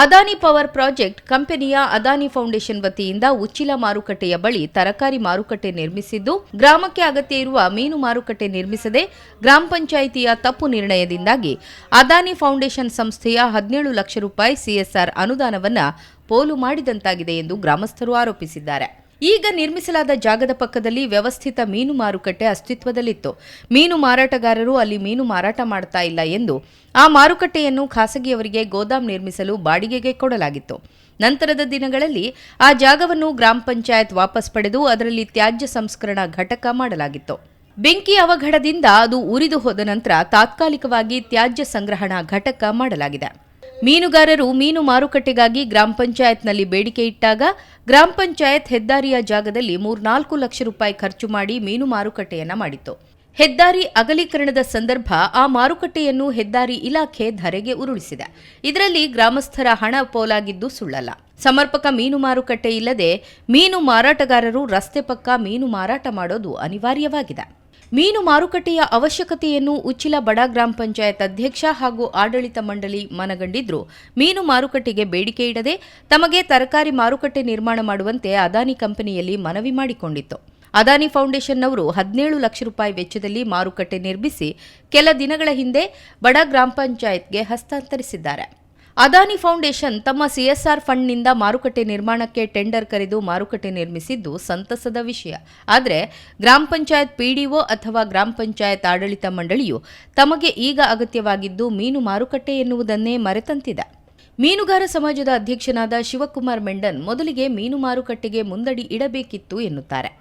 Adani power project ಕಂಪನಿಯ Adani foundation ವತಿಯಿಂದ ಉಚ್ಚಿಲ ಮಾರುಕಟ್ಟೆಯ ಬಳಿ ತರಕಾರಿ ಮಾರುಕಟ್ಟೆ ನಿರ್ಮಿಸಿದ್ದು, ಗ್ರಾಮಕ್ಕೆ ಅಗತ್ಯ ಇರುವ ಮೀನು ಮಾರುಕಟ್ಟೆ ನಿರ್ಮಿಸದೆ ಗ್ರಾಮ ಪಂಚಾಯಿತಿಯ ತಪ್ಪು ನಿರ್ಣಯದಿಂದಾಗಿ ಅದಾನಿ ಫೌಂಡೇಶನ್ ಸಂಸ್ಥೆಯ 17 ಲಕ್ಷ ರೂಪಾಯಿ ಸಿಎಸ್ಆರ್ ಅನುದಾನವನ್ನು ಪೋಲು ಮಾಡಿದಂತಾಗಿದೆ ಎಂದು ಗ್ರಾಮಸ್ಥರು ಆರೋಪಿಸಿದ್ದಾರೆ. ಈಗ ನಿರ್ಮಿಸಲಾದ ಜಾಗದ ಪಕ್ಕದಲ್ಲಿ ವ್ಯವಸ್ಥಿತ ಮೀನು ಮಾರುಕಟ್ಟೆ ಅಸ್ತಿತ್ವದಲ್ಲಿತ್ತು. ಮೀನು ಮಾರಾಟಗಾರರು ಅಲ್ಲಿ ಮೀನು ಮಾರಾಟ ಮಾಡ್ತಾ ಇಲ್ಲ ಎಂದು ಆ ಮಾರುಕಟ್ಟೆಯನ್ನು ಖಾಸಗಿಯವರಿಗೆ ಗೋದಾಮ್ ನಿರ್ಮಿಸಲು ಬಾಡಿಗೆಗೆ ಕೊಡಲಾಗಿತ್ತು. ನಂತರದ ದಿನಗಳಲ್ಲಿ ಆ ಜಾಗವನ್ನು ಗ್ರಾಮ ಪಂಚಾಯತ್ ವಾಪಸ್ ಪಡೆದು ಅದರಲ್ಲಿ ತ್ಯಾಜ್ಯ ಸಂಸ್ಕರಣಾ ಘಟಕ ಮಾಡಲಾಗಿತ್ತು. ಬೆಂಕಿ ಅವಘಡದಿಂದ ಅದು ಉರಿದು ಹೋದ ನಂತರ ತಾತ್ಕಾಲಿಕವಾಗಿ ತ್ಯಾಜ್ಯ ಸಂಗ್ರಹಣಾ ಘಟಕ ಮಾಡಲಾಗಿದೆ. ಮೀನುಗಾರರು ಮೀನು ಮಾರುಕಟ್ಟೆಗಾಗಿ ಗ್ರಾಮ ಪಂಚಾಯತ್ನಲ್ಲಿ ಬೇಡಿಕೆ ಇಟ್ಟಾಗ ಗ್ರಾಮ ಪಂಚಾಯತ್ ಹೆದ್ದಾರಿಯ ಜಾಗದಲ್ಲಿ 3-4 ಲಕ್ಷ ರೂಪಾಯಿ ಖರ್ಚು ಮಾಡಿ ಮೀನು ಮಾರುಕಟ್ಟೆಯನ್ನ ಮಾಡಿತ್ತು. ಹೆದ್ದಾರಿ ಅಗಲೀಕರಣದ ಸಂದರ್ಭ ಆ ಮಾರುಕಟ್ಟೆಯನ್ನು ಹೆದ್ದಾರಿ ಇಲಾಖೆ ಧರೆಗೆ ಉರುಳಿಸಿದೆ. ಇದರಲ್ಲಿ ಗ್ರಾಮಸ್ಥರ ಹಣ ಪೋಲಾಗಿದ್ದು ಸುಳ್ಳಲ್ಲ. ಸಮರ್ಪಕ ಮೀನು ಮಾರುಕಟ್ಟೆ ಇಲ್ಲದೆ ಮೀನು ಮಾರಾಟಗಾರರು ರಸ್ತೆ ಪಕ್ಕ ಮೀನು ಮಾರಾಟ ಮಾಡೋದು ಅನಿವಾರ್ಯವಾಗಿದೆ. ಮೀನು ಮಾರುಕಟ್ಟೆಯ ಅವಶ್ಯಕತೆಯನ್ನು ಉಚ್ಚಿಲ ಬಡ ಗ್ರಾಮ ಪಂಚಾಯತ್ ಅಧ್ಯಕ್ಷ ಹಾಗೂ ಆಡಳಿತ ಮಂಡಳಿ ಮನಗಂಡಿದ್ರು ಮೀನು ಮಾರುಕಟ್ಟೆಗೆ ಬೇಡಿಕೆ ಇಡದೆ ತಮಗೆ ತರಕಾರಿ ಮಾರುಕಟ್ಟೆ ನಿರ್ಮಾಣ ಮಾಡುವಂತೆ ಅದಾನಿ ಕಂಪನಿಯಲ್ಲಿ ಮನವಿ ಮಾಡಿಕೊಂಡಿತ್ತು. ಅದಾನಿ ಫೌಂಡೇಶನ್ನವರು 17 ಲಕ್ಷ ರೂಪಾಯಿ ವೆಚ್ಚದಲ್ಲಿ ಮಾರುಕಟ್ಟೆ ನಿರ್ಮಿಸಿ ಕೆಲ ದಿನಗಳ ಹಿಂದೆ ಬಡ ಗ್ರಾಮ ಪಂಚಾಯತ್ಗೆ ಹಸ್ತಾಂತರಿಸಿದ್ದಾರೆ. ಅದಾನಿ ಫೌಂಡೇಶನ್ ತಮ್ಮ ಸಿಎಸ್ಆರ್ ಫಂಡ್ನಿಂದ ಮಾರುಕಟ್ಟೆ ನಿರ್ಮಾಣಕ್ಕೆ ಟೆಂಡರ್ ಕರೆದು ಮಾರುಕಟ್ಟೆ ನಿರ್ಮಿಸಿದ್ದು ಸಂತಸದ ವಿಷಯ. ಆದರೆ ಗ್ರಾಮ ಪಂಚಾಯತ್ ಪಿಡಿಒ ಅಥವಾ ಗ್ರಾಮ ಪಂಚಾಯತ್ ಆಡಳಿತ ಮಂಡಳಿಯು ತಮಗೆ ಈಗ ಅಗತ್ಯವಾಗಿದ್ದು ಮೀನು ಮಾರುಕಟ್ಟೆ ಎನ್ನುವುದನ್ನೇ ಮರೆತಂತಿದೆ. ಮೀನುಗಾರ ಸಮಾಜದ ಅಧ್ಯಕ್ಷನಾದ ಶಿವಕುಮಾರ್ ಮೆಂಡನ್ ಮೊದಲಿಗೆ ಮೀನು ಮಾರುಕಟ್ಟೆಗೆ ಮುಂದಡಿ ಇಡಬೇಕಿತ್ತು ಎನ್ನುತ್ತಾರೆ.